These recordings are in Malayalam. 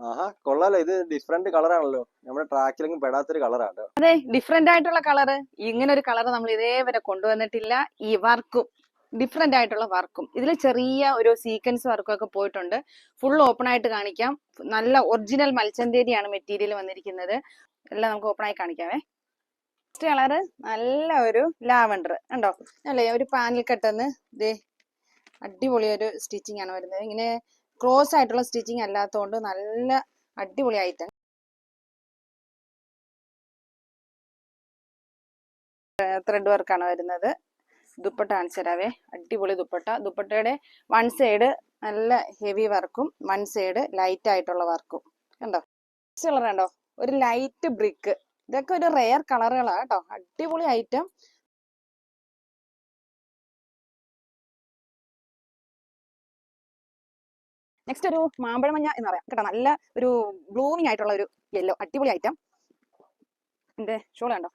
ആഹാ കൊള്ളാലോ, ഇത് ഡിഫറെന്റ് കളറാണല്ലോ, നമ്മുടെ ട്രാക്കിലെങ്കിലും പെടാത്തൊരു കളറാണ്. അതെ, ഡിഫറെന്റ് ആയിട്ടുള്ള കളറ്. ഇങ്ങനെ ഒരു കളർ നമ്മൾ ഇതേവരെ കൊണ്ടുവന്നിട്ടില്ല. ഈ വർക്കും ഡിഫറെന്റ് ആയിട്ടുള്ള വർക്കും, ഇതിൽ ചെറിയ ഒരു സീക്വൻസ് വർക്കും ഒക്കെ പോയിട്ടുണ്ട്. ഫുൾ ഓപ്പൺ ആയിട്ട് കാണിക്കാം. നല്ല ഒറിജിനൽ മൽച്ചന്തേരിയാണ് മെറ്റീരിയൽ വന്നിരിക്കുന്നത്. എല്ലാം നമുക്ക് ഓപ്പൺ ആയി കാണിക്കാവേ. ഫസ്റ്റ് കളറ് നല്ല ഒരു ലാവൻഡർ കണ്ടോ അല്ലേ, ഒരു പാനൽ കട്ടെന്ന് ഇതേ അടിപൊളി ഒരു സ്റ്റിച്ചിങ് ആണ് വരുന്നത്. ഇങ്ങനെ ക്രോസ് ആയിട്ടുള്ള സ്റ്റിച്ചിങ് അല്ലാത്തതുകൊണ്ട് നല്ല അടിപൊളി ഐറ്റം. ത്രെഡ് വർക്കാണ് വരുന്നത്. ദുപ്പട്ട കാണിച്ചു തരാവേ. അടിപൊളി ദുപ്പട്ട. ദുപ്പട്ടയുടെ വൺ സൈഡ് നല്ല ഹെവി വർക്കും വൺ സൈഡ് ലൈറ്റ് ആയിട്ടുള്ള വർക്കും കണ്ടോ. കളർ കണ്ടോ, ഒരു ലൈറ്റ് ബ്രിക്ക്. ഇതൊക്കെ ഒരു റെയർ കളറുകളാണ് കേട്ടോ. അടിപൊളി ഐറ്റം. നെക്സ്റ്റ് ഒരു മാമ്പഴ മഞ്ഞ എന്ന് പറയാം കേട്ടോ. നല്ല ഒരു ബ്ലൂമിങ് ആയിട്ടുള്ള ഒരു യെല്ലോ, അടിപൊളി ഐറ്റം. എന്റെ ഷോൾ കണ്ടോ.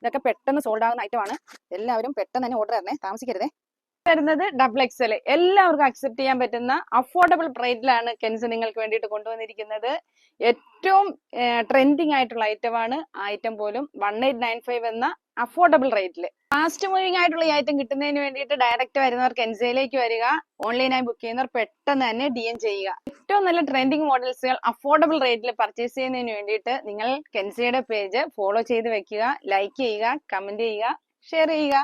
ഇതൊക്കെ പെട്ടെന്ന് സോൾഡ് ആകുന്ന ഐറ്റമാണ്. എല്ലാവരും പെട്ടെന്ന് തന്നെ ഓർഡർ തരണേ, താമസിക്കരുതേ. വരുന്നത് ഡബിൾ എക്സൽ, എല്ലാവർക്കും അക്സെപ്റ്റ് ചെയ്യാൻ പറ്റുന്ന അഫോർഡബിൾ പ്രൈസിലാണ് കെൻസ് നിങ്ങൾക്ക് വേണ്ടിയിട്ട് കൊണ്ടുവന്നിരിക്കുന്നത്. ഏറ്റവും ട്രെൻഡിങ് ആയിട്ടുള്ള ഐറ്റമാണ്. ആ ഐറ്റം പോലും 1895 എന്ന അഫോർഡബിൾ റേറ്റിൽ. ഫാസ്റ്റ് മൂവിംഗ് ആയിട്ടുള്ള ഈ ഐറ്റം കിട്ടുന്നതിന് വേണ്ടിയിട്ട് ഡയറക്റ്റ് വരുന്നവർ കെൻസയിലേക്ക് വരിക. ഓൺലൈനായി ബുക്ക് ചെയ്യുന്നവർ പെട്ടെന്ന് തന്നെ DM ചെയ്യുക. ഏറ്റവും നല്ല ട്രെൻഡിങ് മോഡൽസുകൾ അഫോർഡബിൾ റേറ്റിൽ പർച്ചേസ് ചെയ്യുന്നതിന് വേണ്ടിയിട്ട് നിങ്ങൾ കെൻസയുടെ പേജ് ഫോളോ ചെയ്ത് വെക്കുക, ലൈക്ക് ചെയ്യുക, കമന്റ് ചെയ്യുക, ഷെയർ ചെയ്യുക.